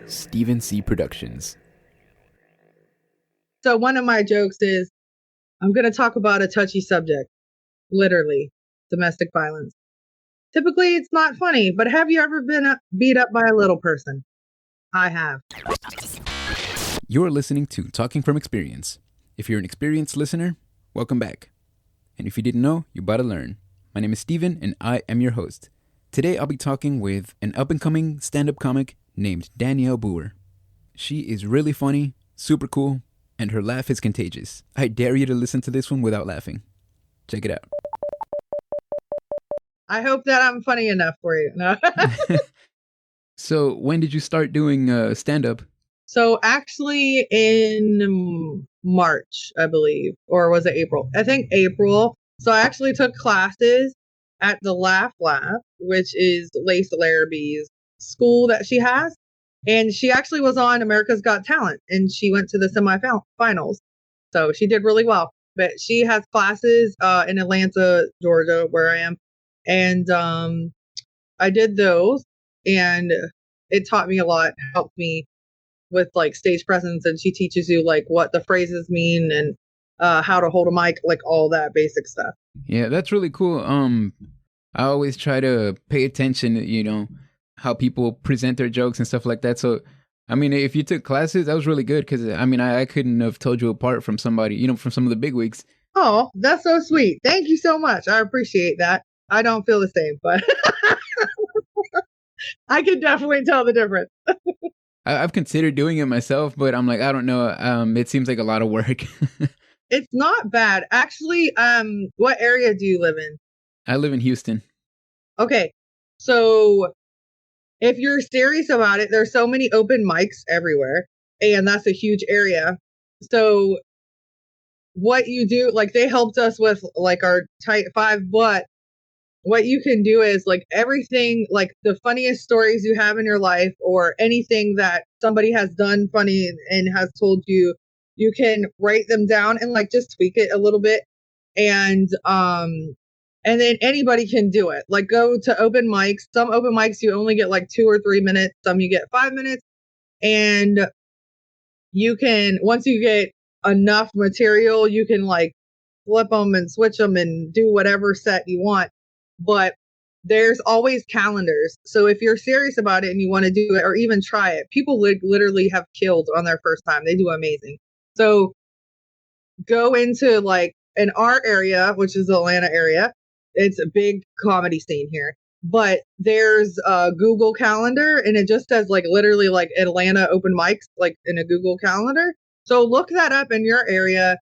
Stephen C. Productions. So one of my jokes is, I'm going to talk about a touchy subject, literally, domestic violence. Typically, it's not funny, but have you ever been beat up by a little person? I have. You're listening to Talking from Experience. If you're an experienced listener, welcome back. And if you didn't know, you're about to learn. My name is Steven, and I am your host. Today, I'll be talking with an up-and-coming stand-up comic named Danielle Booher. She is really funny, super cool, and her laugh is contagious. I dare you to listen to this one without laughing. Check it out. I hope that I'm funny enough for you. No. So, when did you start doing stand-up? So actually in March, I believe, or was it April? I think April. So I actually took classes at the Laugh Lab, which is Lace Larrabee's school that she has. And she actually was on America's Got Talent, and she went to the semifinals. So she did really well. But she has classes in Atlanta, Georgia, where I am. And I did those, and it taught me a lot, helped me with like stage presence, and she teaches you like what the phrases mean and how to hold a mic, like all that basic stuff. Yeah, that's really cool. I always try to pay attention, how people present their jokes and stuff like that. So, I mean, if you took classes, that was really good because, I mean, I couldn't have told you apart from somebody, from some of the bigwigs. Oh, that's so sweet. Thank you so much. I appreciate that. I don't feel the same, but I can definitely tell the difference. I've considered doing it myself, but I'm like, I don't know. It seems like a lot of work. It's not bad. Actually, what area do you live in? I live in Houston. Okay. So if you're serious about it, there's so many open mics everywhere, and that's a huge area. So what you do, like they helped us with like our Type 5, but what you can do is like everything, like the funniest stories you have in your life or anything that somebody has done funny and has told you, you can write them down and like just tweak it a little bit. And then anybody can do it. Like go to open mics. Some open mics you only get like 2 or 3 minutes. Some you get 5 minutes. And you can, once you get enough material, you can like flip them and switch them and do whatever set you want. But there's always calendars. So if you're serious about it and you want to do it or even try it, people literally have killed on their first time. They do amazing. So go into like in our area, which is the Atlanta area. It's a big comedy scene here. But there's a Google Calendar, and it just says like literally like Atlanta open mics, like in a Google Calendar. So look that up in your area.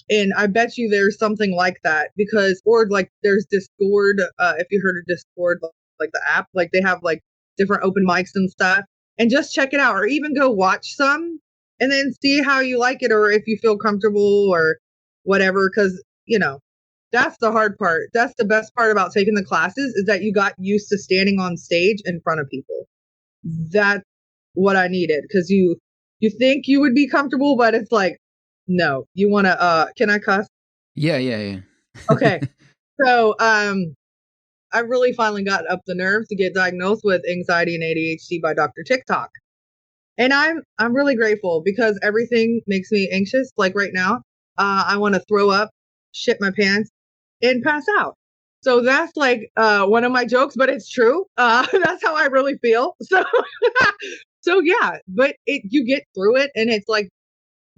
And I bet you there's something like that because, or like there's Discord. If you heard of Discord, like the app, like they have like different open mics and stuff, and just check it out or even go watch some and then see how you like it or if you feel comfortable or whatever. Cause that's the hard part. That's the best part about taking the classes is that you got used to standing on stage in front of people. That's what I needed. Cause you think you would be comfortable, but it's like, no, you want to, can I cuss? Yeah. Okay. So, I really finally got up the nerve to get diagnosed with anxiety and ADHD by Dr. TikTok. And I'm really grateful because everything makes me anxious. Like right now, I want to throw up, shit my pants, and pass out. So that's like, one of my jokes, but it's true. That's how I really feel. So yeah, but you get through it and it's like,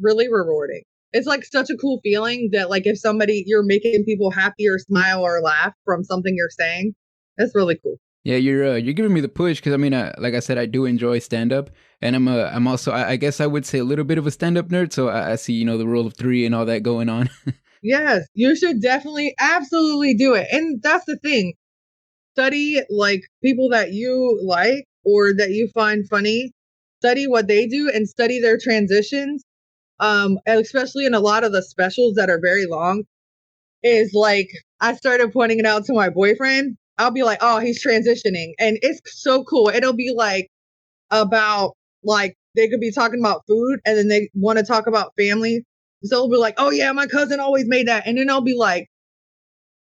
really rewarding. It's like such a cool feeling that like if you're making people happy or smile or laugh from something you're saying, that's really cool. Yeah, you're giving me the push because I mean, like I said, I do enjoy stand up, and I'm also I guess I would say a little bit of a stand up nerd. So I see the rule of three and all that going on. Yes, you should definitely, absolutely do it. And that's the thing. Study like people that you like or that you find funny. Study what they do and study their transitions. And especially in a lot of the specials that are very long, is like I started pointing it out to my boyfriend. I'll be like, oh, he's transitioning. And it's so cool. It'll be like about like they could be talking about food and then they want to talk about family. So it'll be like, oh yeah, my cousin always made that. And then I'll be like,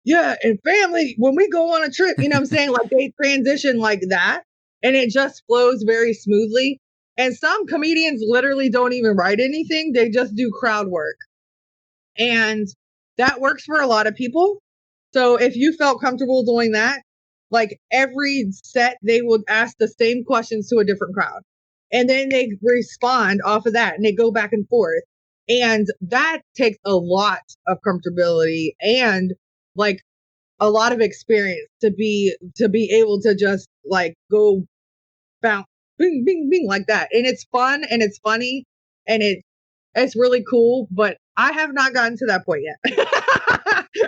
yeah, and family, when we go on a trip, you know what I'm saying? Like they transition like that and it just flows very smoothly. And some comedians literally don't even write anything. They just do crowd work. And that works for a lot of people. So if you felt comfortable doing that, like every set, they would ask the same questions to a different crowd. And then they respond off of that and they go back and forth. And that takes a lot of comfortability and like a lot of experience to be able to just like go bounce bing bing bing like that. And it's fun and it's funny and it's really cool, but I have not gotten to that point yet.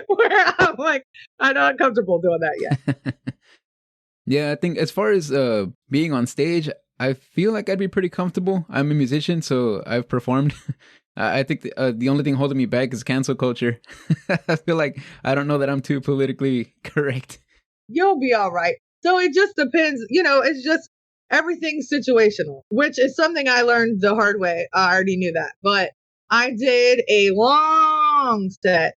Where I'm like, I'm not comfortable doing that yet. Yeah, I think as far as being on stage, I feel like I'd be pretty comfortable. I'm a musician, so I've performed. I think the only thing holding me back is cancel culture. I feel like I don't know that I'm too politically correct. You'll be all right. So it just depends, it's just everything's situational, which is something I learned the hard way. I already knew that, but I did a long set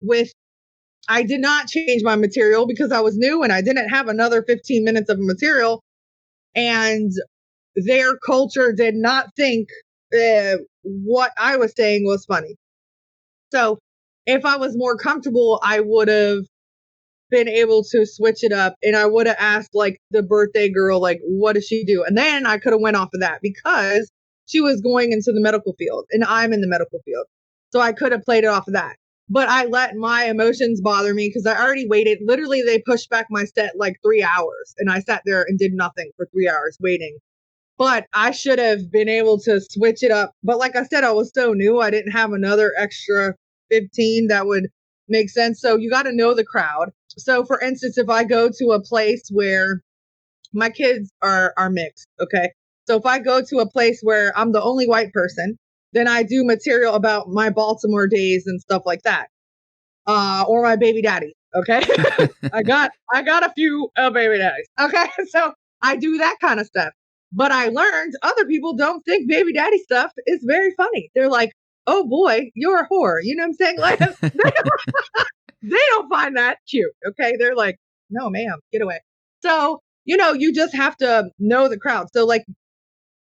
with, I did not change my material because I was new and I didn't have another 15 minutes of material. And their culture did not think what I was saying was funny. So if I was more comfortable, I would have been able to switch it up and I would have asked like the birthday girl, like, what does she do? And then I could have went off of that because she was going into the medical field and I'm in the medical field. So I could have played it off of that. But I let my emotions bother me because I already waited. Literally, they pushed back my set like 3 hours and I sat there and did nothing for 3 hours waiting. But I should have been able to switch it up. But like I said, I was so new. I didn't have another extra 15 that would make sense. So you got to know the crowd. So for instance, if I go to a place where my kids are mixed, okay? So if I go to a place where I'm the only white person, then I do material about my Baltimore days and stuff like that. Or my baby daddy, okay? I got a few baby daddies, okay? So I do that kind of stuff. But I learned other people don't think baby daddy stuff is very funny. They're like, oh boy, you're a whore. You know what I'm saying? Like, they don't find that cute. Okay. They're like, no, ma'am, get away. So, you just have to know the crowd. So like,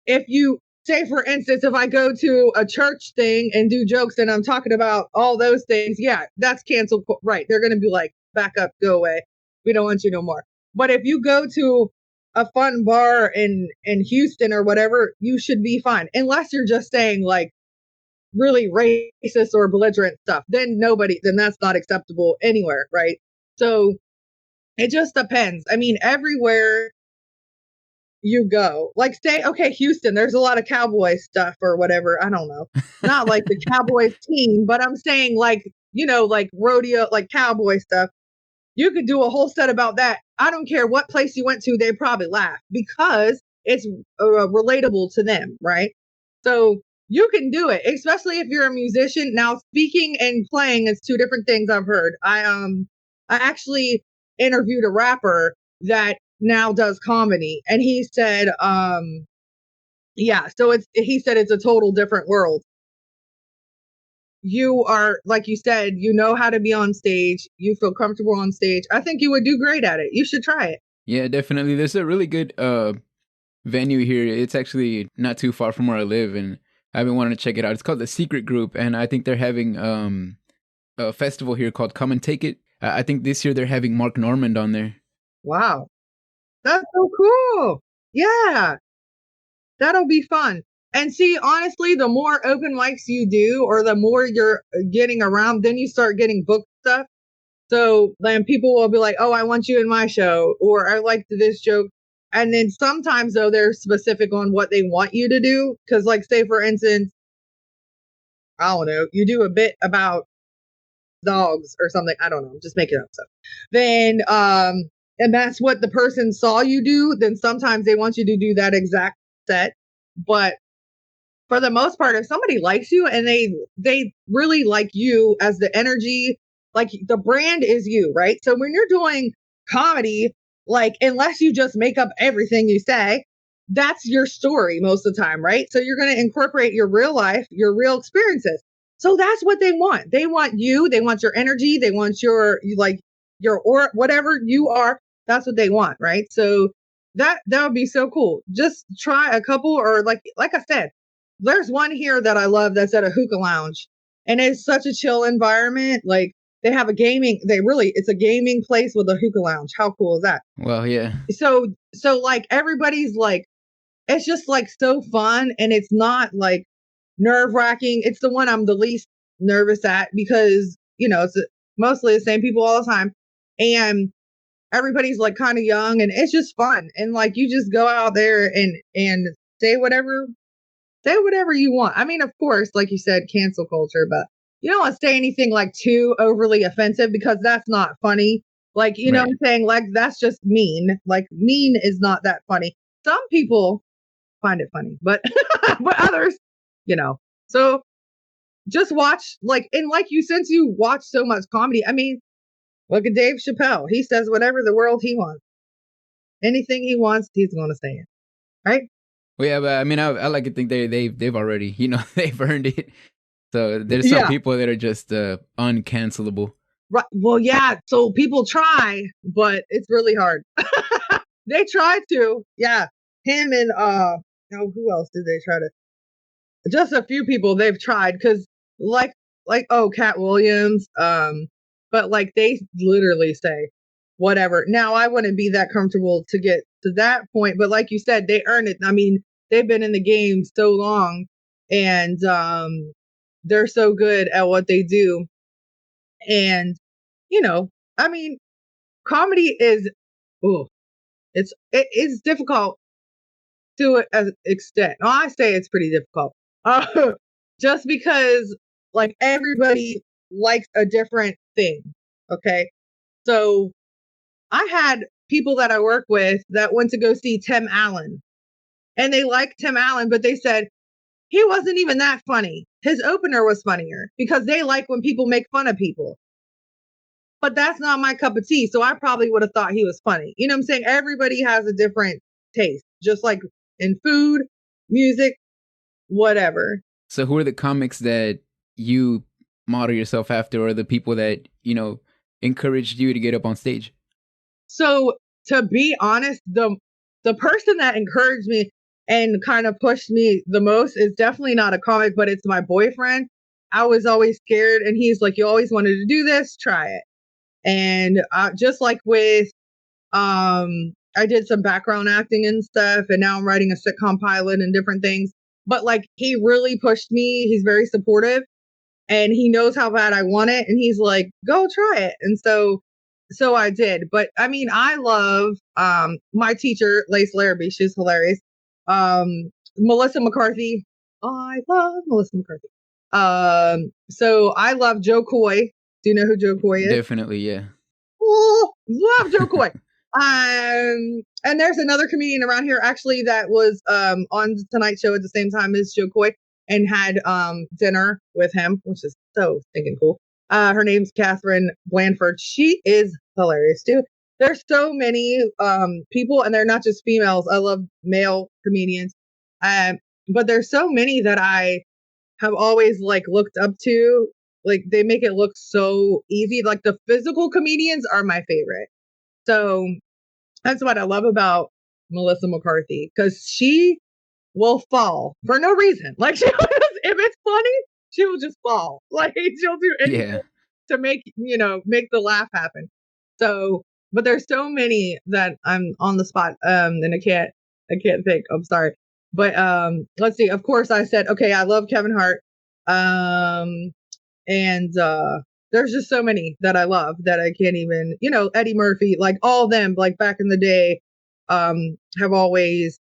if you say, for instance, if I go to a church thing and do jokes and I'm talking about all those things, yeah, that's canceled. Right. They're going to be like, back up, go away. We don't want you no more. But if you go to a fun bar in Houston or whatever, you should be fine. Unless you're just saying like, really racist or belligerent stuff, then that's not acceptable anywhere, right? So it just depends. I mean, everywhere you go, like say, okay, Houston, there's a lot of cowboy stuff or whatever. I don't know. Not like the Cowboys team, but I'm saying like, like rodeo, like cowboy stuff. You could do a whole set about that. I don't care what place you went to, they probably laugh because it's relatable to them, right? So you can do it, especially if you're a musician. Now, speaking and playing is two different things I've heard. I actually interviewed a rapper that now does comedy, and he said, he said it's a total different world. You are, like you said, you know how to be on stage. You feel comfortable on stage. I think you would do great at it. You should try it. Yeah, definitely. There's a really good venue here. It's actually not too far from where I live, and I've been wanting to check it out. It's called The Secret Group, and I think they're having a festival here called Come and Take It. I think this year they're having Mark Normand on there. Wow. That's so cool. Yeah. That'll be fun. And see, honestly, the more open mics you do, or the more you're getting around, then you start getting booked stuff. So then people will be like, oh, I want you in my show, or I liked this joke. And then sometimes, though, they're specific on what they want you to do. Because, like, say, for instance, I don't know, you do a bit about dogs or something. I don't know. I'm just making up stuff. Then, and that's what the person saw you do. Then sometimes they want you to do that exact set. But for the most part, if somebody likes you and they really like you as the energy, like the brand is you, right? So when you're doing comedy, like unless you just make up everything you say, that's your story most of the time, right? So you're going to incorporate your real life, your real experiences. So that's what they want. They want you. They want your energy. They want your or whatever you are. That's what they want, right? So that would be so cool. Just try a couple, or like I said, there's one here that I love that's at a hookah lounge, and it's such a chill environment. Like they have it's a gaming place with a hookah lounge. How cool is that? Well, yeah. So like everybody's like, it's just like so fun, and it's not like nerve wracking. It's the one I'm the least nervous at because, it's mostly the same people all the time. And everybody's like kind of young, and it's just fun. And like, you just go out there and say whatever you want. I mean, of course, like you said, cancel culture, but you don't want to say anything like too overly offensive because that's not funny. Like, you know what I'm saying? Like, that's just mean. Like, mean is not that funny. Some people find it funny, but but others, so just watch, since you watch so much comedy, I mean, look at Dave Chappelle. He says whatever the world he wants. Anything he wants, he's going to say it. Right? Well, yeah, but I mean, I like to think they've already, they've earned it. So there's some people that are just uncancelable. Right. Well, yeah. So people try, but it's really hard. They try to. Yeah. Him and who else did they try to? Just a few people they've tried, because Cat Williams, but like they literally say whatever. Now I wouldn't be that comfortable to get to that point, but like you said, they earn it. I mean, they've been in the game so long, and they're so good at what they do. And I mean, comedy is it is difficult to an extent. No, I say it's pretty difficult. Just because like everybody likes a different thing. Okay. So I had people that I work with that went to go see Tim Allen, and they liked Tim Allen, but they said he wasn't even that funny. His opener was funnier, because they like when people make fun of people. But that's not my cup of tea. So I probably would have thought he was funny. You know what I'm saying? Everybody has a different taste, just like in food, music, whatever. So who are the comics that you model yourself after, or the people that, encouraged you to get up on stage? So to be honest, the person that encouraged me and kind of pushed me the most is definitely not a comic, but it's my boyfriend. I was always scared, and he's like, you always wanted to do this, try it. And just like with, I did some background acting and stuff, and now I'm writing a sitcom pilot and different things. But like, he really pushed me. He's very supportive, and he knows how bad I want it. And he's like, go try it. And so I did. But I mean, I love my teacher, Lace Larrabee. She's hilarious. Melissa McCarthy. Oh, I love Melissa McCarthy. So I love Joe Coy. Do you know who Joe Coy is? Definitely, yeah. Oh, love Joe Coy. And there's another comedian around here actually that was on the Tonight Show at the same time as Joe Coy, and had dinner with him, which is so stinking cool. Her name's Catherine Blanford. She is hilarious too. There's so many people, and they're not just females. I love male comedians, but there's so many that I have always like looked up to. Like, they make it look so easy. Like, the physical comedians are my favorite. So that's what I love about Melissa McCarthy, because she will fall for no reason. Like, if it's funny, she will just fall. Like, she'll do anything to make the laugh happen. So, but there's so many that I'm on the spot, and I can't think. I'm sorry. But let's see. Of course, I said, okay, I love Kevin Hart. And there's just so many that I love that I can't even, Eddie Murphy, like all of them, like back in the day, have always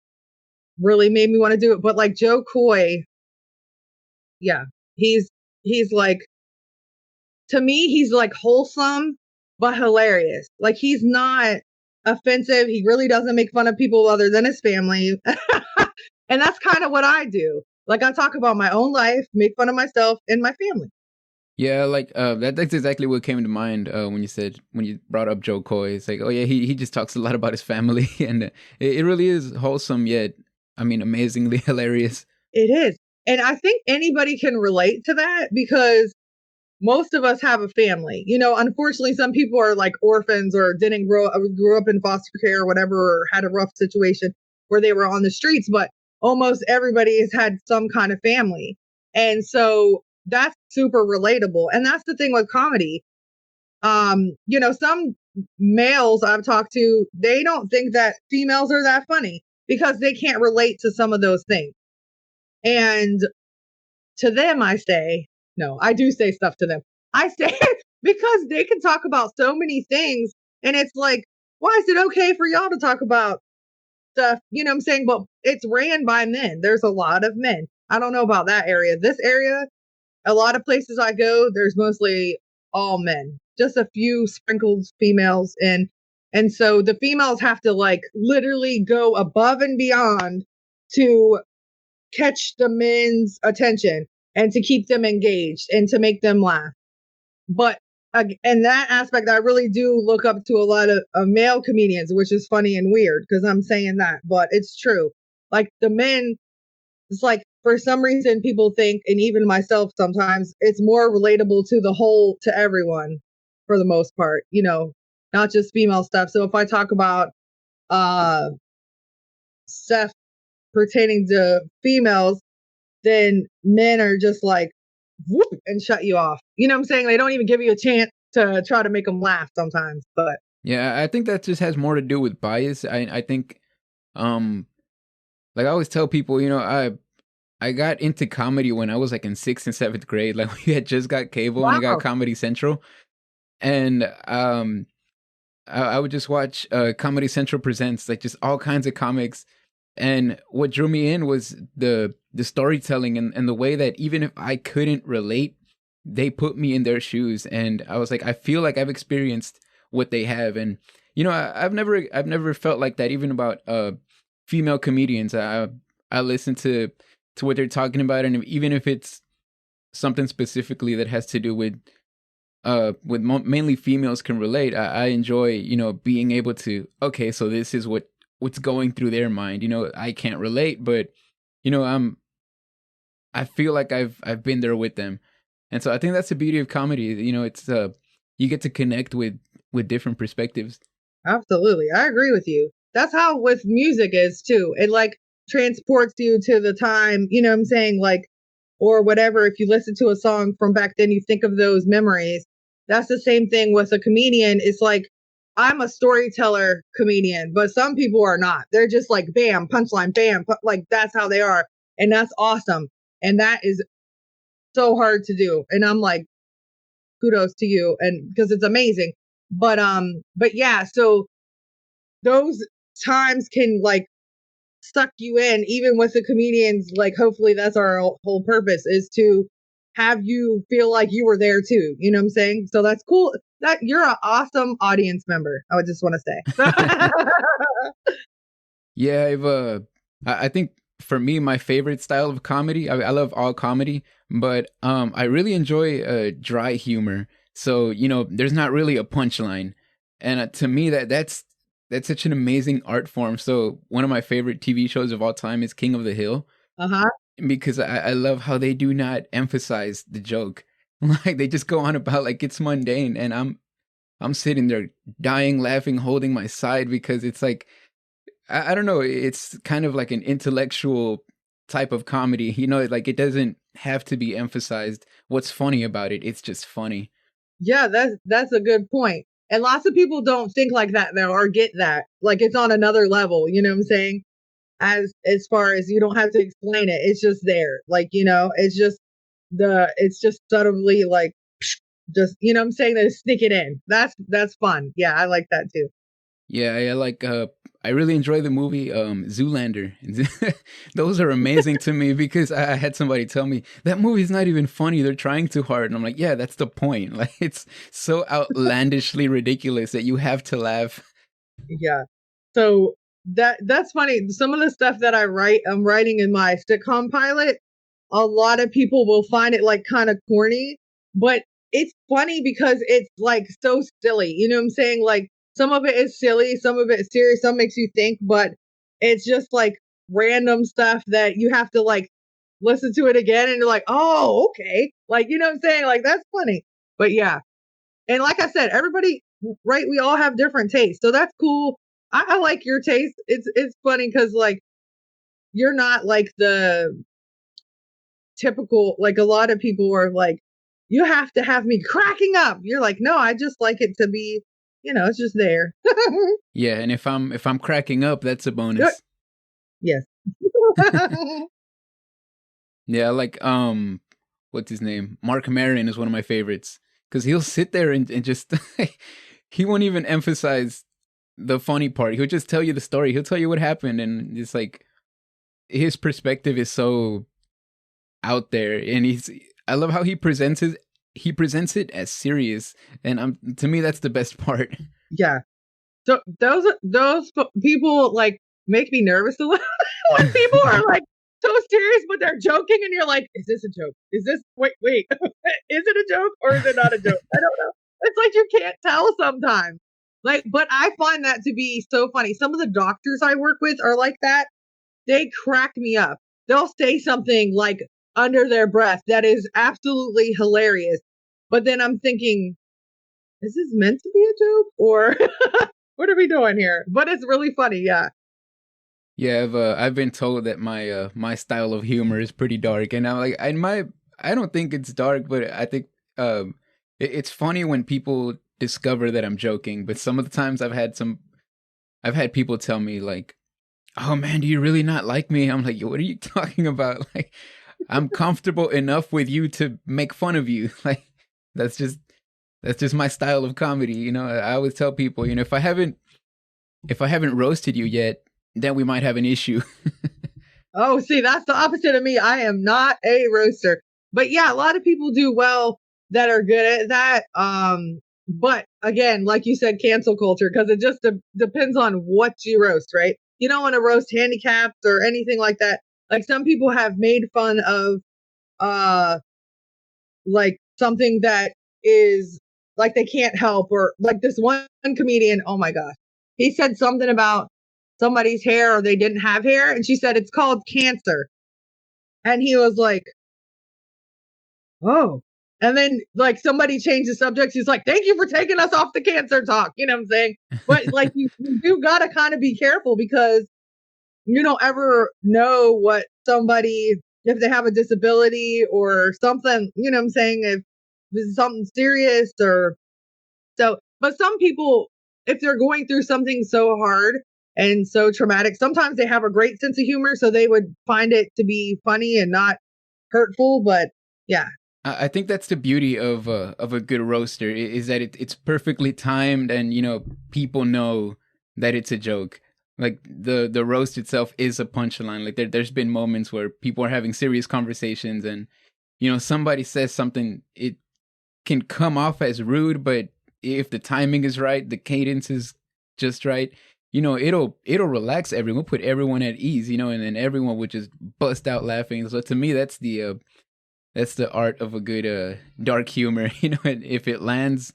really made me want to do it. But like Joe Coy, yeah, he's like, to me, he's like wholesome, but hilarious. Like, he's not offensive. He really doesn't make fun of people other than his family. And that's kind of what I do. Like, I talk about my own life, make fun of myself and my family. Yeah, like that's exactly what came to mind when you brought up Joe Coy. It's like, oh yeah, he just talks a lot about his family, and it really is wholesome, yet I mean, amazingly hilarious. It is. And I think anybody can relate to that because most of us have a family. You know, unfortunately, some people are like orphans or didn't grew up in foster care or whatever, or had a rough situation where they were on the streets, but almost everybody has had some kind of family. And so that's super relatable. And that's the thing with comedy. You know, some males I've talked to, they don't think that females are that funny because they can't relate to some of those things. And to them, I say, no, I do say stuff to them. I say because they can talk about so many things. And it's like, why is it okay for y'all to talk about stuff? You know what I'm saying? But it's ran by men. There's a lot of men. I don't know about that area. This area, a lot of places I go, there's mostly all men, just a few sprinkled females. And so the females have to like literally go above and beyond to catch the men's attention and to keep them engaged and to make them laugh. But in that aspect, I really do look up to a lot of male comedians, which is funny and weird because I'm saying that, but it's true. Like the men, it's like for some reason people think, and even myself sometimes, it's more relatable to the whole, to everyone for the most part, you know, not just female stuff. So if I talk about stuff pertaining to females, then men are just like, whoop, and shut you off. You know what I'm saying? They don't even give you a chance to try to make them laugh sometimes. But Yeah, I think that just has more to do with bias. I think, like I always tell people, you know, I got into comedy when I was like in 6th and 7th grade. Like we had just got cable and I got wow, Comedy Central, and I would just watch Comedy Central Presents, like just all kinds of comics. And what drew me in was the storytelling and the way that even if I couldn't relate, they put me in their shoes. And I was like, I feel like I've experienced what they have. And you know, I've never felt like that even about female comedians. I listen to what they're talking about, and even if it's something specifically that has to do with mainly females can relate, I enjoy, you know, being able to, okay, so this is what's going through their mind. You know, I can't relate, but you know, I feel like I've been there with them. And so I think that's the beauty of comedy. You know, it's you get to connect with different perspectives. absolutely. I agree with you. That's how with music is too. It like transports you to the time, you know what I'm saying? Like, or whatever. If you listen to a song from back then, you think of those memories. That's the same thing with a comedian. It's like, I'm a storyteller comedian, but some people are not. They're just like, bam, punchline, bam, like that's how they are. And that's awesome. And that is so hard to do. And I'm like, kudos to you. And because it's amazing. But yeah, so those times can like suck you in, even with the comedians. Like, hopefully, that's our whole purpose is to have you feel like you were there too. You know what I'm saying? So that's cool. That you're an awesome audience member. I would just want to say. Yeah, I think for me, my favorite style of comedy, I love all comedy, but I really enjoy dry humor. So, you know, there's not really a punchline. And to me, that's such an amazing art form. So, one of my favorite TV shows of all time is King of the Hill, Uh-huh. because I love how they do not emphasize the joke. Like they just go on about like it's mundane, and I'm sitting there dying laughing, holding my side because it's like I don't know. It's kind of like an intellectual type of comedy. You know, like it doesn't have to be emphasized. What's funny about it? It's just funny. Yeah, that's a good point. And lots of people don't think like that though, or get that. Like it's on another level, you know what I'm saying? As far as you don't have to explain it. It's just there. Like, you know, it's just subtly like just, you know what I'm saying? They sneak it in. That's fun. Yeah, I like that too. Yeah, I like. I really enjoy the movie Zoolander. Those are amazing to me because I had somebody tell me that movie's not even funny. They're trying too hard, and I'm like, yeah, that's the point. Like it's so outlandishly ridiculous that you have to laugh. Yeah. So that's funny. Some of the stuff that I'm writing in my sitcom pilot, a lot of people will find it like kind of corny, but it's funny because it's like so silly. You know what I'm saying? Like some of it is silly, some of it is serious, some makes you think, but it's just like random stuff that you have to like listen to it again and you're like, oh, okay. Like, you know what I'm saying? Like, that's funny. But yeah. And like I said, everybody, right? We all have different tastes. So that's cool. I like your taste. It's funny because like you're not like the typical, like a lot of people are like, you have to have me cracking up. You're like, no, I just like it to be, it's just there. Yeah, and if I'm cracking up, that's a bonus. Yes. Yeah, like what's his name? Mark Maron is one of my favorites because he'll sit there and just he won't even emphasize the funny part. He'll just tell you the story. He'll tell you what happened, and it's like his perspective is so out there, and I love how he presents it as serious, and to me that's the best part. Yeah. So those people like make me nervous a little when people are like so serious, but they're joking, and you're like, is this a joke? Is this wait, is it a joke or is it not a joke? I don't know. It's like you can't tell sometimes. Like, but I find that to be so funny. Some of the doctors I work with are like that. They crack me up. They'll say something like under their breath that is absolutely hilarious. But then I'm thinking, is this meant to be a joke or what are we doing here? But it's really funny. Yeah. Yeah, I've been told that my style of humor is pretty dark, and I'm like, I don't think it's dark, but I think it's funny when people discover that I'm joking. But some of the times I've had people tell me like, "Oh man, do you really not like me?" I'm like, "What are you talking about?" Like, I'm comfortable enough with you to make fun of you. Like, that's just my style of comedy. I always tell people, if I haven't roasted you yet, then we might have an issue. Oh, see, that's the opposite of me. I am not a roaster. But yeah, a lot of people do well that are good at that. But again, like you said, cancel culture, because it just depends on what you roast, right? You don't want to roast handicaps or anything like that. Like some people have made fun of like something that is like they can't help, or like this one comedian, oh my gosh. He said something about somebody's hair or they didn't have hair, and she said it's called cancer. And he was like, oh. And then like somebody changed the subject. He's like, thank you for taking us off the cancer talk. You know what I'm saying? But like you do gotta kind of be careful because you don't ever know what somebody, if they have a disability or something, you know what I'm saying? If this is something serious or so, but some people, if they're going through something so hard and so traumatic, sometimes they have a great sense of humor. So they would find it to be funny and not hurtful. But yeah. I think that's the beauty of a good roaster is that it's perfectly timed, and people know that it's a joke. Like the roast itself is a punchline. Like there's been moments where people are having serious conversations, and somebody says something, it can come off as rude, but if the timing is right, the cadence is just right, it'll relax everyone, put everyone at ease, and then everyone would just bust out laughing. So to me, that's the art of a good dark humor. And if it lands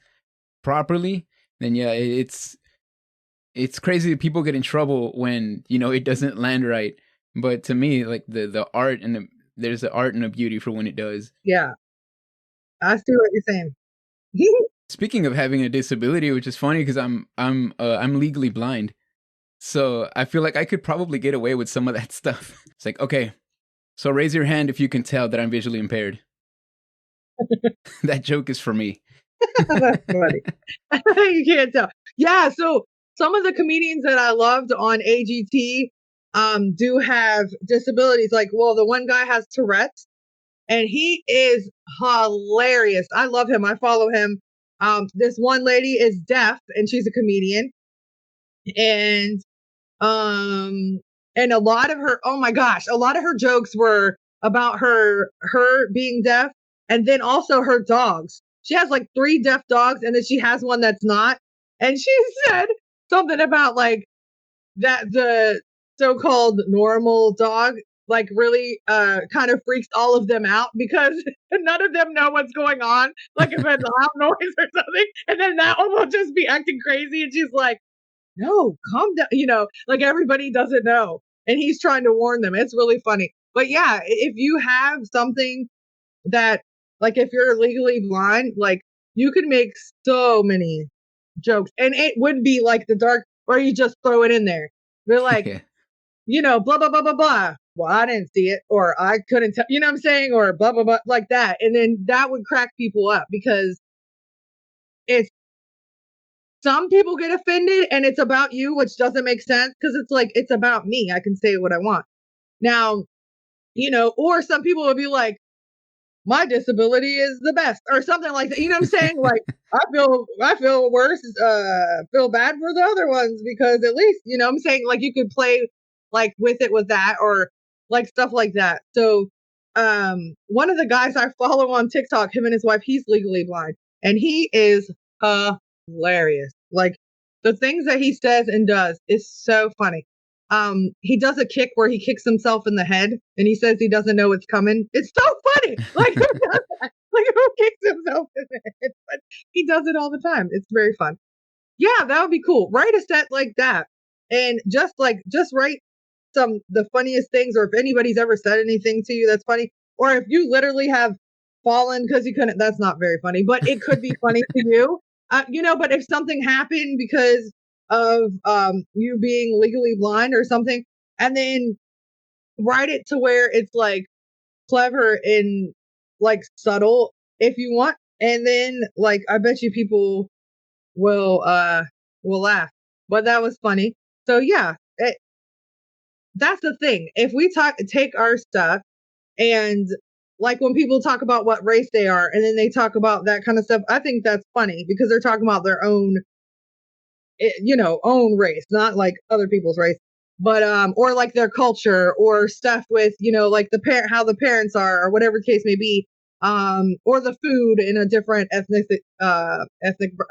properly, then yeah, it's crazy that people get in trouble when it doesn't land right. But to me, like the art and there's an art and a beauty for when it does. Yeah, I see what you're saying. Speaking of having a disability, which is funny because I'm legally blind, so I feel like I could probably get away with some of that stuff. It's like, okay, so raise your hand if you can tell that I'm visually impaired. That joke is for me. That's funny. You can't tell. Yeah, so some of the comedians that I loved on AGT do have disabilities. Like, well, the one guy has Tourette's, and he is hilarious. I love him. I follow him. This one lady is deaf, and she's a comedian, and a lot of her, oh my gosh, a lot of her jokes were about her being deaf, and then also her dogs. She has like 3 deaf dogs, and then she has one that's not. And she said something about like that the so-called normal dog like really kind of freaks all of them out because none of them know what's going on. Like if it's loud noise or something, and then that one will just be acting crazy, and she's like, no, calm down. Like everybody doesn't know. And he's trying to warn them. It's really funny. But yeah, if you have something that, like, if you're legally blind, like, you can make so many jokes, and it would be like the dark, or you just throw it in there. You're like, Yeah. blah, blah, blah, blah, blah. Well, I didn't see it, or I couldn't tell, you know what I'm saying? Or blah, blah, blah, like that. And then that would crack people up because it's, some people get offended and it's about you, which doesn't make sense because it's like, it's about me. I can say what I want. Now, or some people will be like, my disability is the best, or something like that. You know what I'm saying? Like, I feel worse, feel bad for the other ones because at least, what I'm saying, like, you could play like with it with that, or like stuff like that. So, one of the guys I follow on TikTok, him and his wife, he's legally blind, and he is hilarious. Like, the things that he says and does is so funny. He does a kick where he kicks himself in the head and he says he doesn't know it's coming. It's so funny. Like, who does that? Like, who kicks himself in the head? But he does it all the time. It's very fun. Yeah, that would be cool. Write a set like that. And just write the funniest things, or if anybody's ever said anything to you that's funny, or if you literally have fallen because you couldn't, that's not very funny, but it could be funny to you. But if something happened because of you being legally blind or something, and then write it to where it's like clever and like subtle if you want, and then like I bet you people will laugh. But that was funny. So yeah, that's the thing. If we take our stuff, and like when people talk about what race they are and then they talk about that kind of stuff, I think that's funny because they're talking about their own own race, not like other people's race, but or like their culture or stuff with, like how the parents are or whatever the case may be, or the food in a different ethnic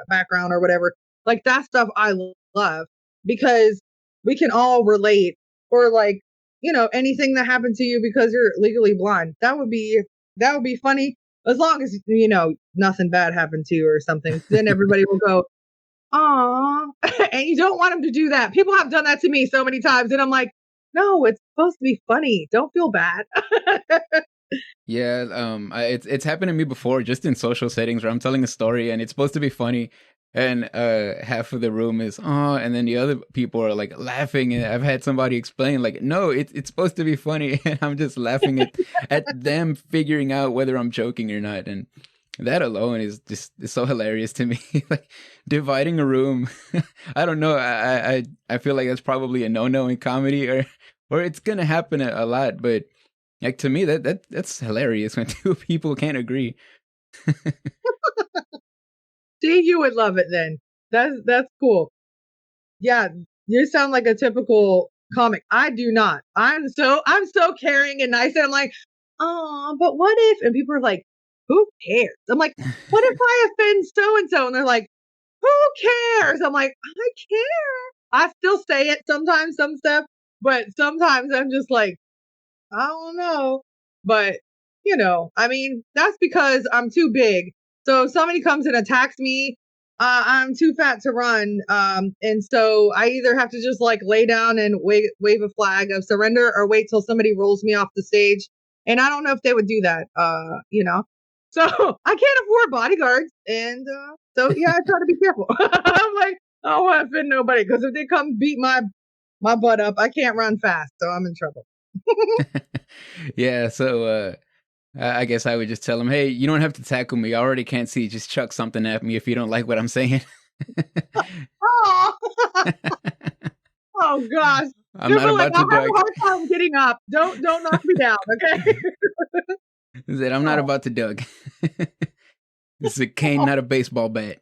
background or whatever. Like, that stuff I love because we can all relate, or like, anything that happened to you because you're legally blind. That would be funny, as long as nothing bad happened to you or something. Then everybody will go, "Aw," and you don't want them to do that. People have done that to me so many times, and I'm like, no, it's supposed to be funny. Don't feel bad. Yeah, it's happened to me before, just in social settings where I'm telling a story and it's supposed to be funny, and half of the room is and then the other people are like laughing, and I've had somebody explain like, no, it's supposed to be funny, and I'm just laughing at them figuring out whether I'm joking or not, and that alone is so hilarious to me. Like, dividing a room, I don't know, I feel like that's probably a no in comedy, or it's gonna happen a lot, but. Like, to me, that's hilarious when two people can't agree. See, you would love it then. That's cool. Yeah, you sound like a typical comic. I do not. I'm so caring and nice, and I'm like, oh, but what if? And people are like, who cares? I'm like, what if I offend so and so? And they're like, who cares? I'm like, I care. I still say it sometimes, some stuff, but sometimes I'm just like, I don't know. But, I mean, that's because I'm too big. So if somebody comes and attacks me, I'm too fat to run. And so I either have to just like lay down and wave a flag of surrender, or wait till somebody rolls me off the stage. And I don't know if they would do that, So I can't afford bodyguards. And so, yeah, I try to be careful. I'm like, I don't want to offend nobody, because if they come beat my butt up, I can't run fast. So I'm in trouble. Yeah, so I guess I would just tell him, hey, you don't have to tackle me. I already can't see. Just chuck something at me if you don't like what I'm saying. Oh, oh gosh. I'm not about to I have duck. a hard time getting up. Don't knock me down, okay? He said, I'm not about to duck. This is a cane, not a baseball bat.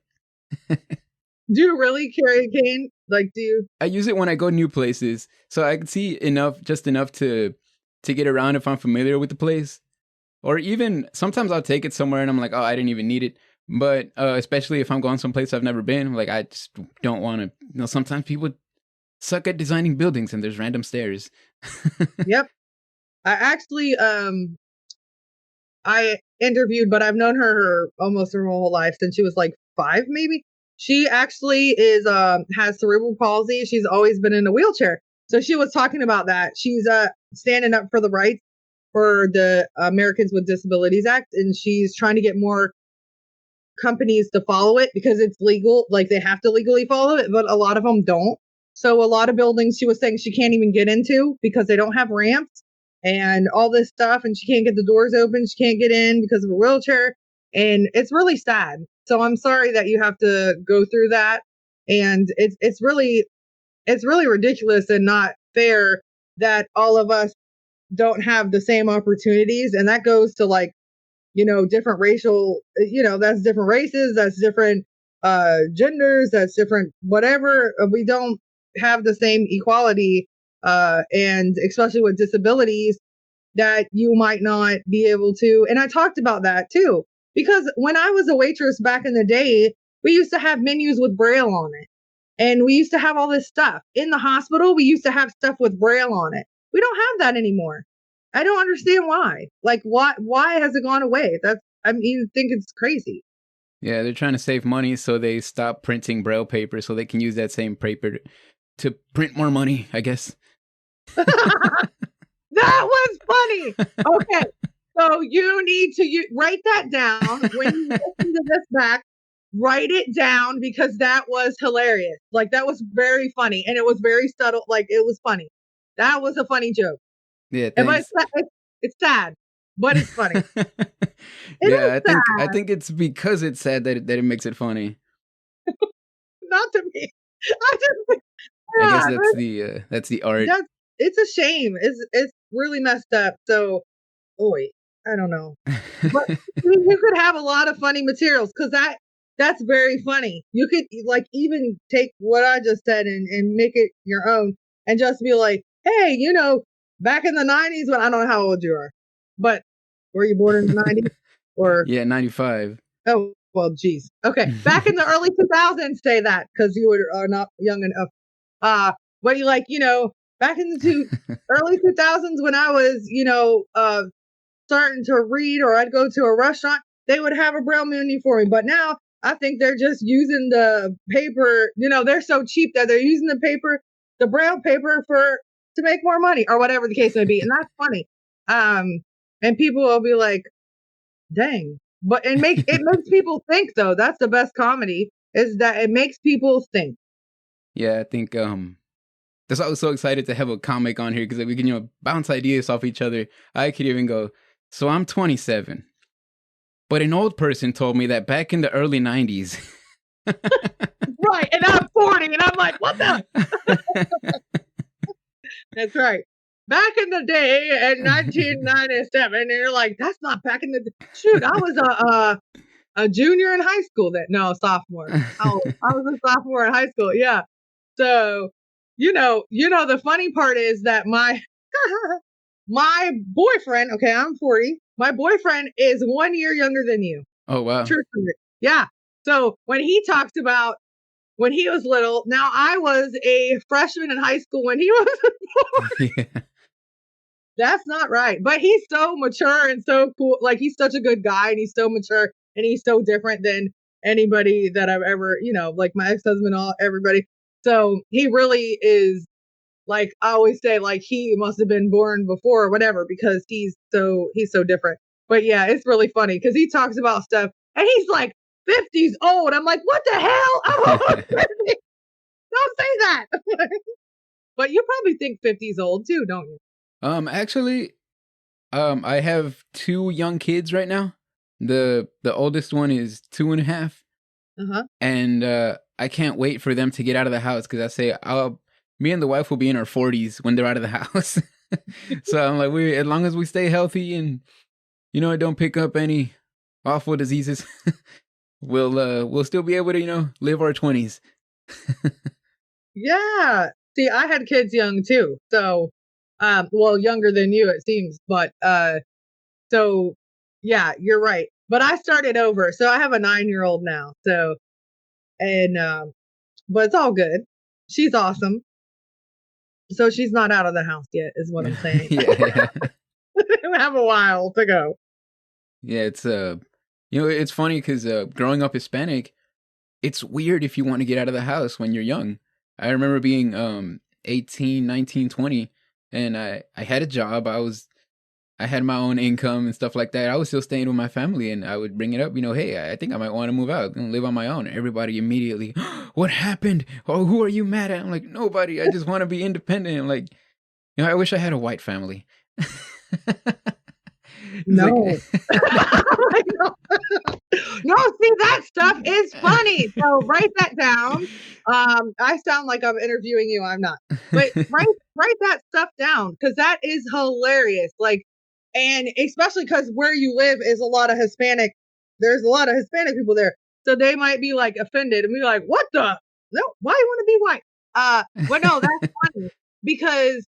Do you really carry a cane? Like, do you? I use it when I go new places, so I can see just enough to get around if I'm familiar with the place. Or even sometimes I'll take it somewhere and I'm like, oh, I didn't even need it. But especially if I'm going someplace I've never been, like, I just don't want to. Sometimes people suck at designing buildings and there's random stairs. Yep. I actually I interviewed, but I've known her almost her whole life, since she was like 5, maybe. She actually is has cerebral palsy. She's always been in a wheelchair. So she was talking about that. She's standing up for the rights for the Americans with Disabilities Act, and she's trying to get more companies to follow it because it's legal. Like they have to legally follow it, but a lot of them don't. So a lot of buildings she was saying she can't even get into because they don't have ramps and all this stuff, and she can't get the doors open. She can't get in because of a wheelchair, and it's really sad. So I'm sorry that you have to go through that, and it's really ridiculous and not fair that all of us don't have the same opportunities, and that goes to like, you know, different racial, you know, that's different races, that's different genders, that's different whatever. We don't have the same equality, and especially with disabilities, that you might not be able to. And I talked about that too, because when I was a waitress back in the day, we used to have menus with Braille on it. And we used to have all this stuff. In the hospital, we used to have stuff with Braille on it. We don't have that anymore. I don't understand why. Like, why has it gone away? I mean, I think it's crazy. Yeah, they're trying to save money, so they stop printing Braille paper so they can use that same paper to print more money, I guess. That was funny. Okay. So you need to write that down when you listen to this back. Write it down because that was hilarious. Like that was very funny, and it was very subtle. Like it was funny. That was a funny joke. Yeah, thanks. It's sad, but it's funny. Yeah, I think it's because it's sad that it makes it funny. Not to me. I just. Yeah, I guess that's the art. It's a shame. It's really messed up. So, I don't know. But you could have a lot of funny materials because that's very funny. You could like even take what I just said and make it your own and just be like, hey, you know, back in the 90s when I don't know how old you are, but were you born in the 90s or? Yeah, 95. Oh, well, geez. Okay. Back in the early 2000s, say that because you are not young enough. But you like, you know, back in the early 2000s when I was, you know, starting to read or I'd go to a restaurant, they would have a Braille menu for me. But now I think they're just using the paper. You know, they're so cheap that they're using the Braille paper to make more money or whatever the case may be. And that's funny. And people will be like, dang. But it makes people think though. That's the best comedy is that it makes people think. Yeah, I think that's why I was so excited to have a comic on here because we can, you know, bounce ideas off each other. I could even go, so I'm 27, but an old person told me that back in the early 90s. Right, and I'm 40, and I'm like, what the? That's right. Back in the day in 1997, and you're like, that's not back in the shoot. I was a junior in high school then. No, sophomore. Oh, I was a sophomore in high school. Yeah. So, you know, the funny part is that my boyfriend, okay, I'm 40. My boyfriend is 1 year younger than you. Oh, wow. True. Yeah. So when he talks about when he was little, now I was a freshman in high school when he was Yeah. That's not right. But he's so mature and so cool. Like he's such a good guy and he's so mature and he's so different than anybody that I've ever, you know, like my ex-husband, everybody. So he really is like, I always say like he must have been born before or whatever, because he's so different. But yeah, it's really funny because he talks about stuff and he's like 50s old. I'm like, what the hell? I'm almost 50. Don't say that. But you probably think 50's old too, don't you? Actually, I have 2 young kids right now. The oldest one is 2.5. And I can't wait for them to get out of the house because I say me and the wife will be in our 40s when they're out of the house. So I'm like, as long as we stay healthy and, you know, don't pick up any awful diseases, we'll still be able to, you know, live our 20s. Yeah. See, I had kids young too. So, well, younger than you, it seems, but, so yeah, you're right. But I started over. So I have a 9-year-old now. So, and, but it's all good. She's awesome. So she's not out of the house yet is what I'm saying. Yeah. We have a while to go. Yeah. It's, you know, it's funny because, growing up Hispanic, it's weird if you want to get out of the house when you're young. I remember being, 18, 19, 20, and I had a job. I I had my own income and stuff like that, I was still staying with my family, and I would bring it up, hey, I think I might want to move out and live on my own. Everybody immediately, what happened? Oh, who are you mad at? I'm like, nobody. I just want to be independent. I'm like, I wish I had a white family. No. No, see, that stuff is funny. So write that down. I sound like I'm interviewing you. I'm not. But write that stuff down, because that is hilarious. Like, and especially because where you live is a lot of Hispanic. There's a lot of Hispanic people there. So they might be like offended and be like, what the? No, why you want to be white? But no, that's funny because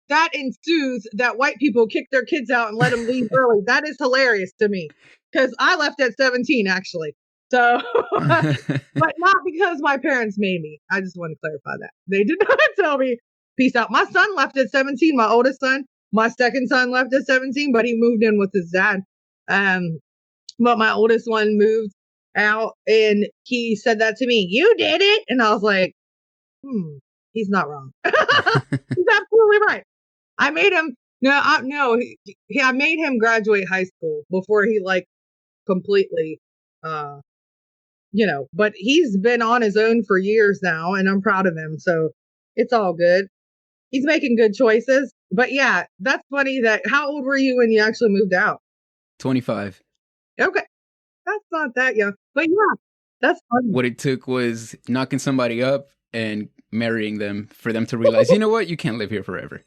that ensues that white people kick their kids out and let them leave early. That is hilarious to me, because I left at 17, actually. So, but not because my parents made me. I just want to clarify that. They did not tell me, peace out. My son left at 17, my oldest son. My second son left at 17, but he moved in with his dad. But my oldest one moved out, and he said that to me. You did it. And I was like, he's not wrong. He's absolutely right. I made him, I made him graduate high school before he like completely, but he's been on his own for years now, and I'm proud of him. So it's all good. He's making good choices. But yeah, that's funny how old were you when you actually moved out? 25. Okay. That's not that young, but yeah, that's funny. What it took was knocking somebody up and marrying them for them to realize, you know what? You can't live here forever.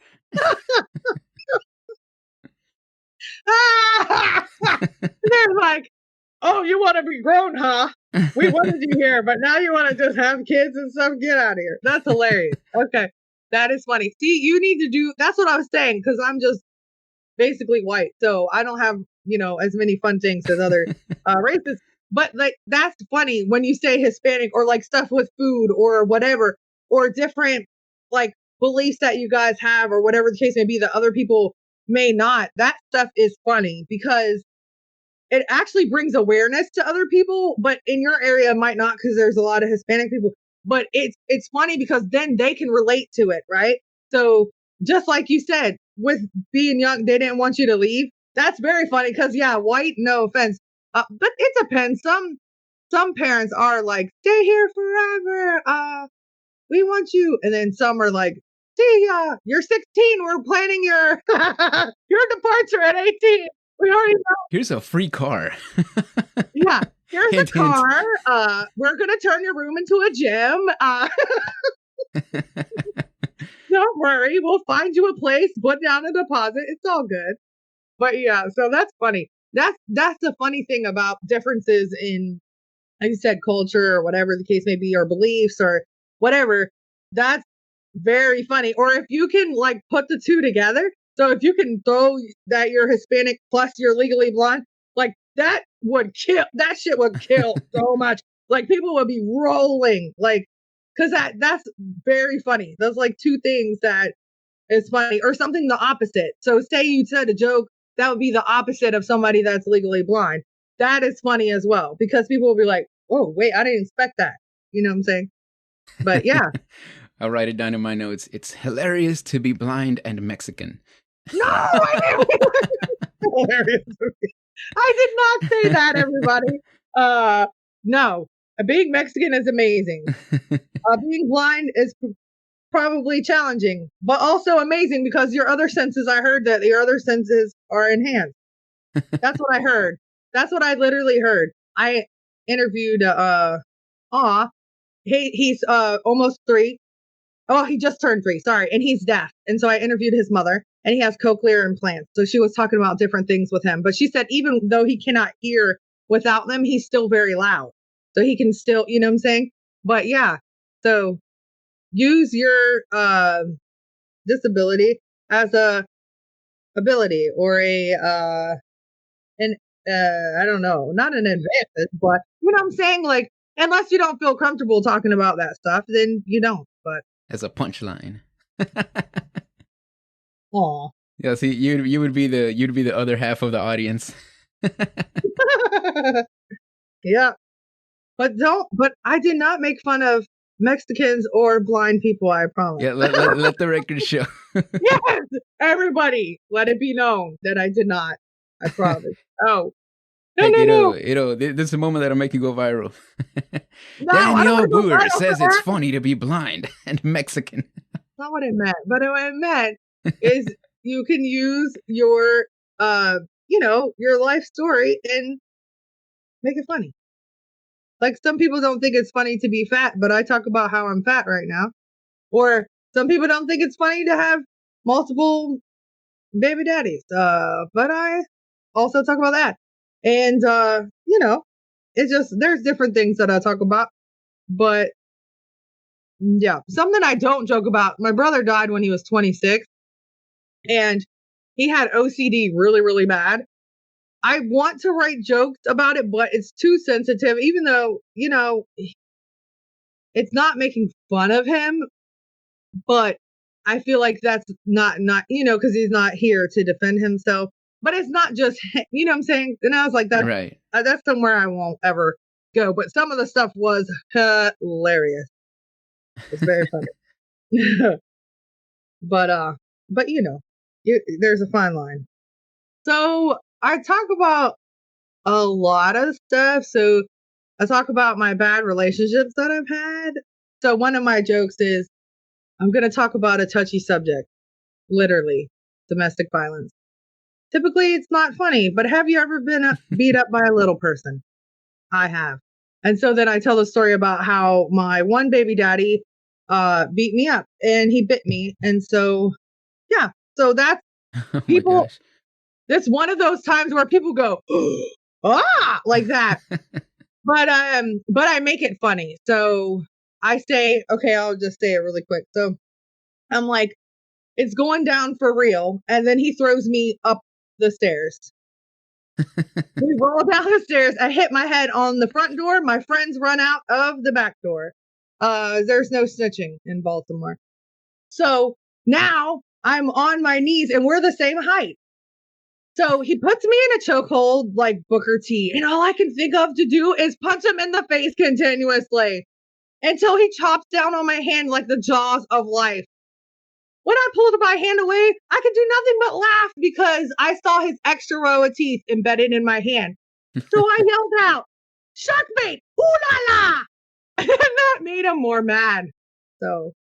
They're like, oh, you want to be grown, huh? We wanted you here, but now you want to just have kids and stuff? Get out of here. That's hilarious. Okay. That is funny. See, you need to do, that's what I was saying, because I'm just basically white. So I don't have, as many fun things as other races. But like, that's funny when you say Hispanic, or like stuff with food or whatever, or different like beliefs that you guys have, or whatever the case may be that other people may not. That stuff is funny because it actually brings awareness to other people, but in your area it might not, because there's a lot of Hispanic people. But it's funny because then they can relate to it, right? So just like you said, with being young, they didn't want you to leave. That's very funny because, yeah, white, no offense. But it depends. Some parents are like, stay here forever. We want you. And then some are like, see, you're 16. We're planning your departure at 18. We already know. Here's a free car. Yeah. Here's a car. We're going to turn your room into a gym. Don't worry. We'll find you a place, put down a deposit. It's all good. But yeah, so that's funny. That's the funny thing about differences in, like you said, culture or whatever the case may be, or beliefs or whatever. That's very funny. Or if you can like put the two together. So if you can throw that you're Hispanic plus you're legally blonde, like that shit would kill so much. Like people would be rolling, like, cause that's very funny. Those like two things that is funny, or something the opposite. So say you said a joke that would be the opposite of somebody that's legally blind. That is funny as well, because people will be like, oh, wait, I didn't expect that. You know what I'm saying? But yeah. I'll write it down in my notes. It's hilarious to be blind and Mexican. No, I hilarious. I did not say that, everybody. No, being Mexican is amazing. Being blind is probably challenging, but also amazing because your other senses, I heard that your other senses are enhanced. That's what I heard. That's what I literally heard. I interviewed, he's almost 3. Oh, he just turned 3. Sorry. And he's deaf. And so I interviewed his mother, and he has cochlear implants. So she was talking about different things with him, but she said, even though he cannot hear without them, he's still very loud. So he can still, you know what I'm saying? But yeah, so use your, disability as a ability, or I don't know, not an advantage, but you know what I'm saying? Like, unless you don't feel comfortable talking about that stuff, then you don't, but. As a punchline. Aw. Yeah, see, you'd be the other half of the audience. Yeah. But I did not make fun of Mexicans or blind people, I promise. Yeah, let the record show. Yes, everybody, let it be known that I did not. I promise. Oh, no, Heck, no, no. this is a moment that'll make you go viral. No, I don't Danielle want to go Booher viral for says it's that. funny to be blind and Mexican. Not what I meant, but what I meant is you can use your, your life story and make it funny. Like some people don't think it's funny to be fat, but I talk about how I'm fat right now. Or some people don't think it's funny to have multiple baby daddies. But I also talk about that. And, it's just, there's different things that I talk about. But yeah, something I don't joke about. My brother died when he was 26 and he had OCD really, really bad. I want to write jokes about it, but it's too sensitive, even though, it's not making fun of him, but I feel like that's not, because he's not here to defend himself. But it's not just, what I'm saying? And I was like, Right. That's somewhere I won't ever go. But some of the stuff was hilarious. It's very funny. but there's a fine line. So I talk about a lot of stuff. So I talk about my bad relationships that I've had. So one of my jokes is I'm going to talk about a touchy subject, literally domestic violence. Typically, it's not funny, but have you ever been beat up by a little person? I have. And so then I tell the story about how my one baby daddy beat me up and he bit me. And so, yeah, so that's Oh my people. gosh. That's one of those times where people go, ah, like that. But I make it funny. So I say, okay, I'll just say it really quick. So I'm like, it's going down for real. And then he throws me up the stairs. We roll down the stairs. I hit my head on the front door. My friends run out of the back door. There's no snitching in Baltimore. So now I'm on my knees and we're the same height. So he puts me in a chokehold like Booker T. And all I can think of to do is punch him in the face continuously until he chops down on my hand like the jaws of life. When I pulled my hand away, I could do nothing but laugh because I saw his extra row of teeth embedded in my hand. So I yelled out, "Shark bait! Ooh la la!" And that made him more mad. So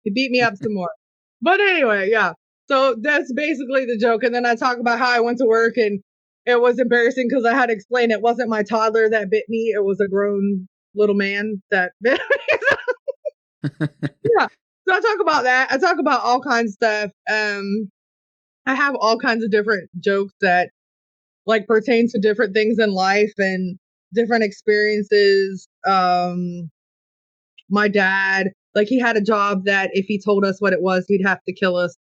he beat me up some more. But anyway, yeah. So that's basically the joke. And then I talk about how I went to work and it was embarrassing because I had to explain it wasn't my toddler that bit me. It was a grown little man that bit me. Yeah. So I talk about that. I talk about all kinds of stuff. I have all kinds of different jokes that like pertain to different things in life and different experiences. My dad, like he had a job that if he told us what it was, he'd have to kill us.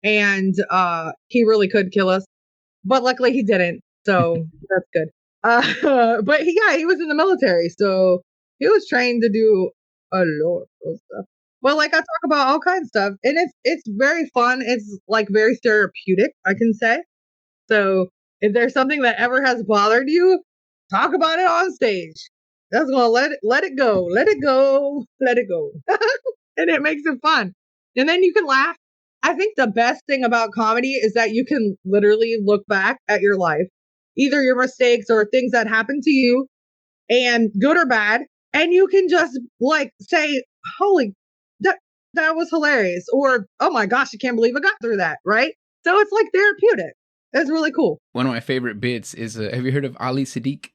And he really could kill us. But luckily he didn't. So that's good. But he was in the military. So he was trained to do a lot of stuff. Well, like I talk about all kinds of stuff. And it's very fun. It's like very therapeutic, I can say. So if there's something that ever has bothered you, talk about it on stage. That's gonna let it go, let it go, let it go. And it makes it fun. And then you can laugh. I think the best thing about comedy is that you can literally look back at your life, either your mistakes or things that happened to you, and good or bad, and you can just like say, "Holy, that was hilarious," or "Oh my gosh, I can't believe I got through that." Right? So it's like therapeutic. It's really cool. One of my favorite bits is, have you heard of Ali Sadiq?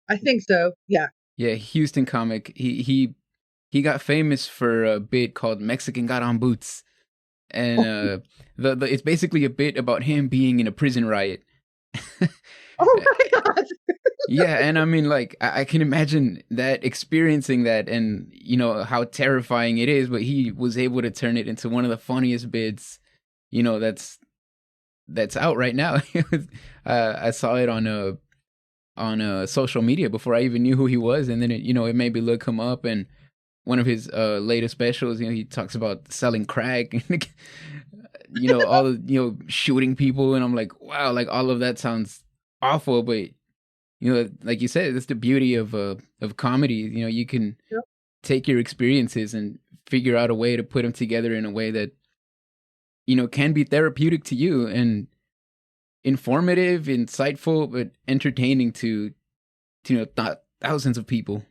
I think so. Yeah. Yeah, Houston comic. He got famous for a bit called Mexican Got on Boots. And it's basically a bit about him being in a prison riot. Oh my god. Yeah, and I mean, like, I can imagine that, experiencing that, and you know how terrifying it is. But he was able to turn it into one of the funniest bits, that's out right now. I saw it on social media before I even knew who he was, and then it made me look him up. And one of his latest specials, he talks about selling crack, and all shooting people, and I'm like, wow, like all of that sounds awful, but like you said, that's the beauty of comedy. You can take your experiences and figure out a way to put them together in a way that, can be therapeutic to you and informative, insightful, but entertaining to thousands of people.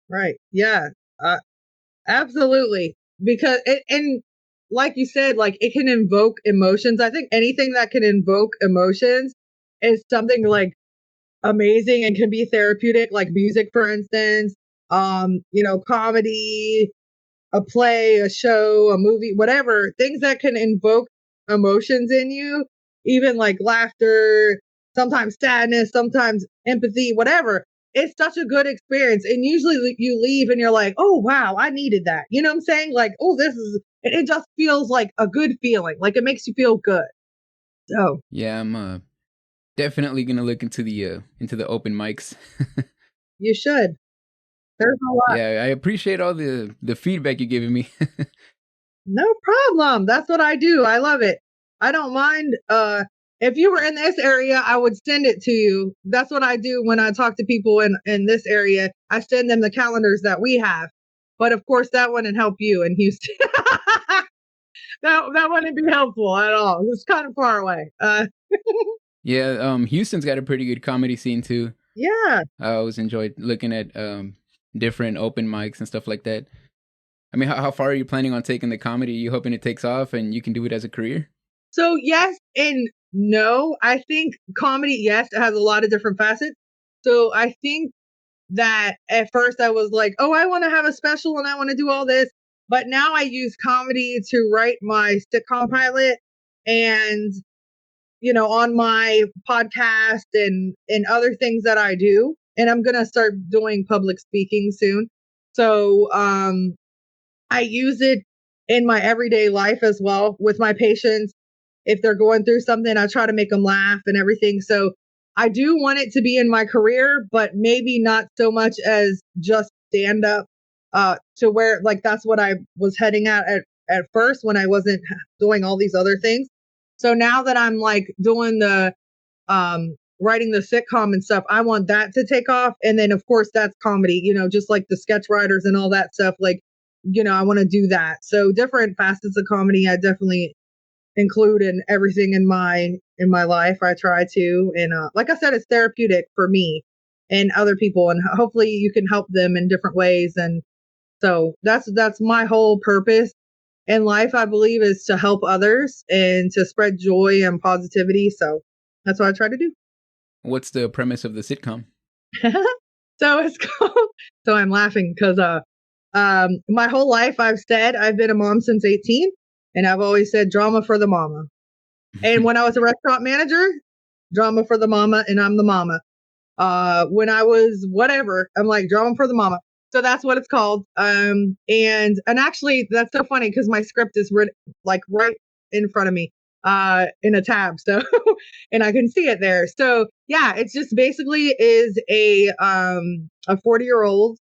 Right. Yeah. Absolutely. Because and like you said, like it can invoke emotions. I think anything that can invoke emotions is something like amazing and can be therapeutic, like music, for instance. Comedy, a play, a show, a movie, whatever, things that can invoke emotions in you, even like laughter, sometimes sadness, sometimes empathy, whatever. It's such a good experience. And usually you leave and you're like, oh, wow, I needed that. You know what I'm saying? Like, oh, it just feels like a good feeling. Like it makes you feel good. So, yeah, I'm definitely going to look into the open mics. You should. There's a lot. Yeah, I appreciate all the feedback you're giving me. No problem. That's what I do. I love it. I don't mind. If you were in this area, I would send it to you. That's what I do when I talk to people in this area. I send them the calendars that we have. But of course, that wouldn't help you in Houston. that wouldn't be helpful at all. It's kind of far away. Yeah, Houston's got a pretty good comedy scene too. Yeah. I always enjoyed looking at different open mics and stuff like that. I mean, how far are you planning on taking the comedy? Are you hoping it takes off and you can do it as a career? So yes and no. I think comedy, yes, it has a lot of different facets. So I think that at first I was like, oh, I want to have a special and I want to do all this. But now I use comedy to write my sitcom pilot and, on my podcast and other things that I do. And I'm going to start doing public speaking soon. So, I use it in my everyday life as well with my patients. If they're going through something, I try to make them laugh and everything. So I do want it to be in my career, but maybe not so much as just stand up, to where like that's what I was heading at first when I wasn't doing all these other things. So now that I'm like doing the writing the sitcom and stuff, I want that to take off. And then of course that's comedy, just like the sketch writers and all that stuff. Like, I want to do that. So different facets of comedy, I definitely include in everything in my life. I try to, and like I said, it's therapeutic for me and other people, and hopefully you can help them in different ways. And so that's my whole purpose in life, I believe, is to help others and to spread joy and positivity. So that's what I try to do. What's the premise of the sitcom? So it's called. So I'm laughing because my whole life I've said I've been a mom since 18, and I've always said drama for the mama. And when I was a restaurant manager, drama for the mama, and I'm the mama. When I was whatever, I'm like drama for the mama. So that's what it's called. And actually that's so funny because my script is written like right in front of me, in a tab. So, and I can see it there. So yeah, it's just basically is a 40-year-old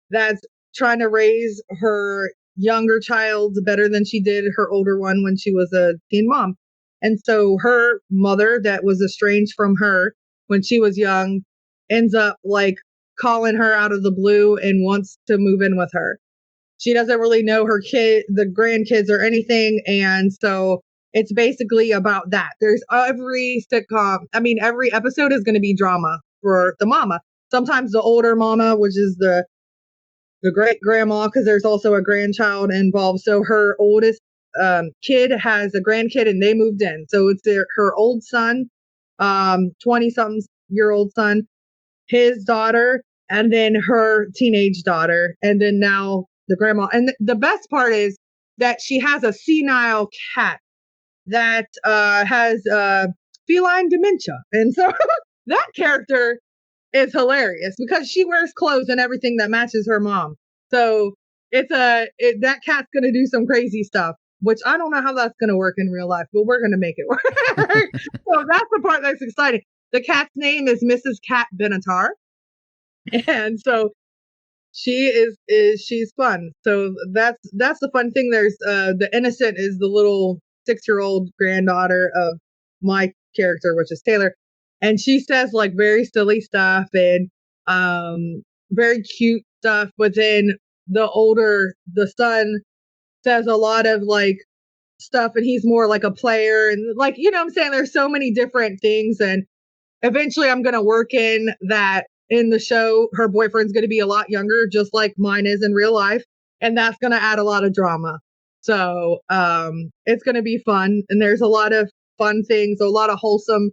that's trying to raise her younger child better than she did her older one when she was a teen mom. And so her mother, that was estranged from her when she was young, ends up like calling her out of the blue and wants to move in with her. She doesn't really know her kid, the grandkids or anything. And so it's basically about that. There's every sitcom. I mean, every episode is going to be drama for the mama. Sometimes the older mama, which is the great grandma, because there's also a grandchild involved. So her oldest kid has a grandkid and they moved in. So it's her old son, 20 something year old son, his daughter, and then her teenage daughter. And then now the grandma. And the best part is that she has a senile cat that has feline dementia. And so that character is hilarious because she wears clothes and everything that matches her mom. So that cat's going to do some crazy stuff, which I don't know how that's going to work in real life, but we're going to make it work. So that's the part that's exciting. The cat's name is Mrs. Cat Benatar. And so she's fun. So that's the fun thing. There's the innocent is the little 6-year-old granddaughter of my character, which is Taylor. And she says like very silly stuff and very cute stuff. But then the son says a lot of like stuff and he's more like a player and like, you know what I'm saying? There's so many different things. And eventually I'm going to work in that in the show. Her boyfriend's going to be a lot younger, just like mine is in real life. And that's going to add a lot of drama. So, it's going to be fun. And there's a lot of fun things, a lot of wholesome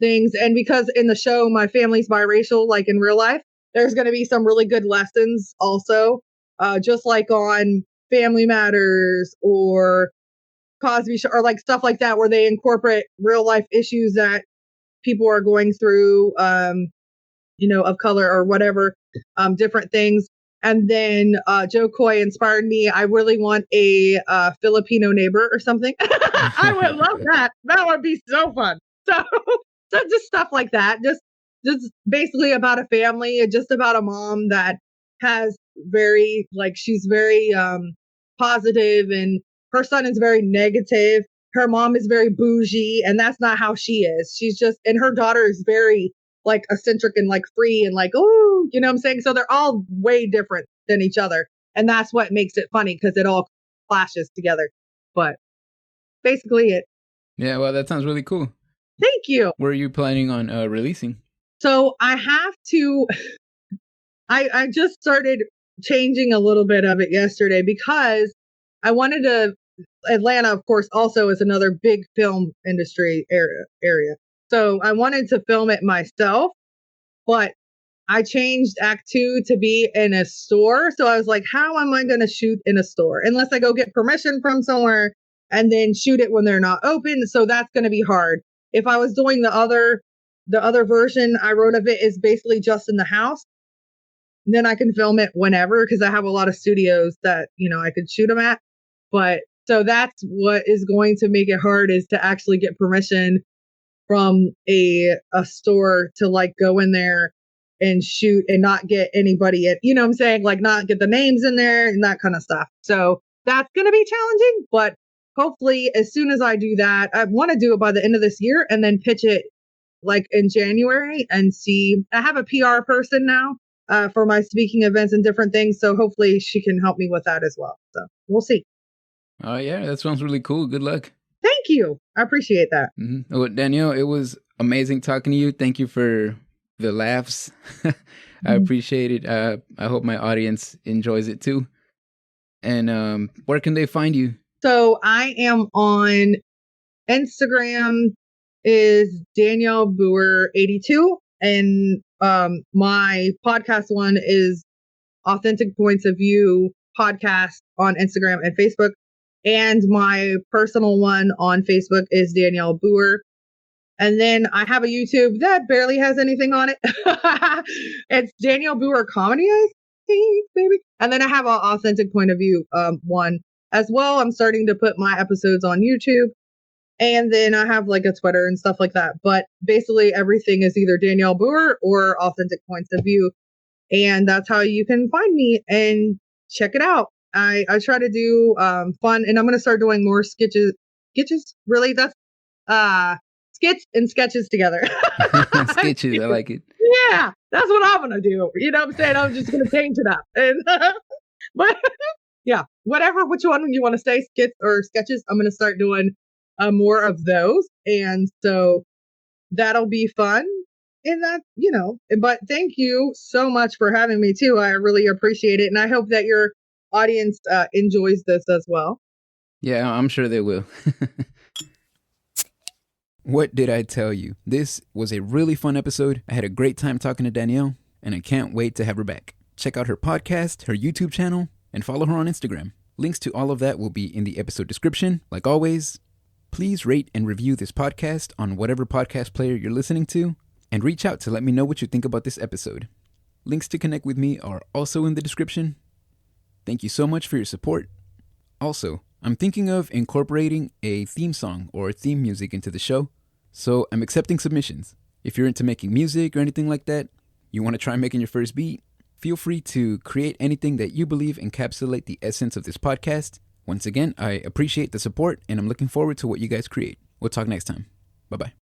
things. And because in the show, my family's biracial, like in real life, there's going to be some really good lessons also, just like on Family Matters or Cosby Show or like stuff like that, where they incorporate real life issues that people are going through, of color or whatever, different things. And then Joe Coy inspired me. I really want a Filipino neighbor or something. I would love that. That would be so fun. So just stuff like that. Just basically about a family, just about a mom that has she's very positive, and her son is very negative. Her mom is very bougie, and that's not how she is. And her daughter is very like eccentric and like free and like, oh, you know what I'm saying? So they're all way different than each other. And that's what makes it funny, because it all clashes together. But basically it. Yeah, well, that sounds really cool. Thank you. Where are you planning on releasing? So I have to, I just started changing a little bit of it yesterday because I wanted to, Atlanta, of course, also is another big film industry area. So I wanted to film it myself, but I changed Act 2 to be in a store. So I was like, how am I going to shoot in a store? Unless I go get permission from somewhere and then shoot it when they're not open. So that's going to be hard. If I was doing the other version I wrote of it is basically just in the house, then I can film it whenever, because I have a lot of studios that, I could shoot them at. But so that's what is going to make it hard, is to actually get permission from a store to like go in there and shoot and not get anybody at, you know what I'm saying? Like not get the names in there and that kind of stuff. So that's going to be challenging, but hopefully as soon as I do that, I want to do it by the end of this year and then pitch it like in January and see. I have a PR person now for my speaking events and different things. So hopefully she can help me with that as well. So we'll see. Oh, yeah, that sounds really cool. Good luck. Thank you. I appreciate that. Mm-hmm. Well, Danielle, it was amazing talking to you. Thank you for the laughs. I appreciate it. I hope my audience enjoys it too. And where can they find you? So I am on Instagram is Danielle Booher 82. And my podcast one is Authentic Points of View podcast on Instagram and Facebook. And my personal one on Facebook is Danielle Booher. And then I have a YouTube that barely has anything on it. It's Danielle Booher Comedy, I think, maybe. And then I have an Authentic Point of View one as well. I'm starting to put my episodes on YouTube. And then I have like a Twitter and stuff like that. But basically everything is either Danielle Booher or Authentic Points of View. And that's how you can find me and check it out. I try to do fun, and I'm going to start doing more sketches, really? That's skits and sketches together. Sketches, I like it. Yeah, that's what I'm going to do. You know what I'm saying? I'm just going to change it up. And, but yeah, which one you want to say, skits or sketches, I'm going to start doing more of those. And so that'll be fun. And that, but thank you so much for having me too. I really appreciate it. And I hope that your audience enjoys this as well. Yeah, I'm sure they will. What did I tell you? This was a really fun episode. I had a great time talking to Danielle, and I can't wait to have her back. Check out her podcast, her YouTube channel, and follow her on Instagram. Links to all of that will be in the episode description. Like always, please rate and review this podcast on whatever podcast player you're listening to, and reach out to let me know what you think about this episode. Links to connect with me are also in the description. Thank you so much for your support. Also, I'm thinking of incorporating a theme song or theme music into the show, so I'm accepting submissions. If you're into making music or anything like that, you want to try making your first beat, feel free to create anything that you believe encapsulate the essence of this podcast. Once again, I appreciate the support, and I'm looking forward to what you guys create. We'll talk next time. Bye-bye.